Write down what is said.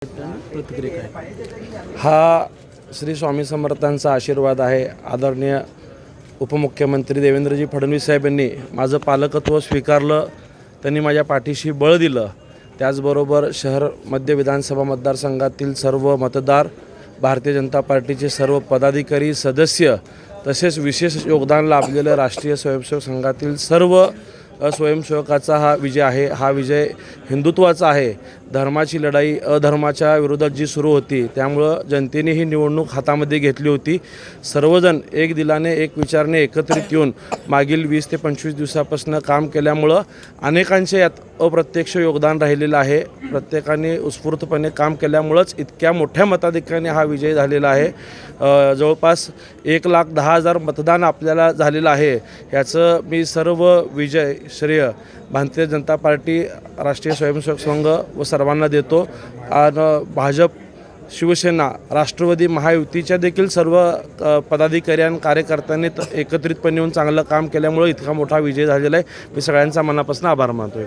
प्रतिक्रिया काय? हा श्री स्वामी समर्थांचा आशीर्वाद आहे. आदरणीय उपमुख्यमंत्री देवेंद्रजी फडणवीस साहेबांनी माझं पालकत्व स्वीकारलं, त्यांनी माझ्या पाठीशी बळ दिलं. त्याचबरोबर शहर मध्य विधानसभा मतदारसंघातील सर्व मतदार, भारतीय जनता पार्टीचे सर्व पदाधिकारी, सदस्य, तसेच विशेष योगदान लाभलेलं राष्ट्रीय स्वयंसेवक संघातील सर्व स्वयंसेवकाचा हा विजय आहे. हा विजय हिंदुत्वाचा आहे. धर्माची लढाई अधर्माच्या विरोधात जी सुरू होती, त्यामुळं जनतेने ही निवडणूक हातामध्ये घेतली होती. सर्वजण एक दिलाने, एक विचाराने एकत्रित येऊन मागील 20 ते 25 दिवसापासून काम केल्यामुळं अनेकांचे यात अप्रत्यक्ष योगदान राहिलेलं आहे. प्रत्येकाने उत्स्फूर्तपणे काम केल्यामुळंच इतक्या मोठ्या मताधिक्याने हा विजय झालेला आहे. जवळपास 1,10,000 मतदान आपल्याला झालेलं आहे. याचं मी सर्व विजय श्रेय भारतीय जनता पार्टी, राष्ट्रीय स्वयंसेवक संघ व सर्वांना देतो. आणि भाजप, शिवसेना, राष्ट्रवादी महायुतीच्या देखील सर्व पदाधिकारी आणि कार्यकर्त्यांनी एकत्रितपणे येऊन चांगलं काम केल्यामुळे इतका मोठा विजय झालेला आहे. मी सगळ्यांचा मनापासून आभार मानतोय.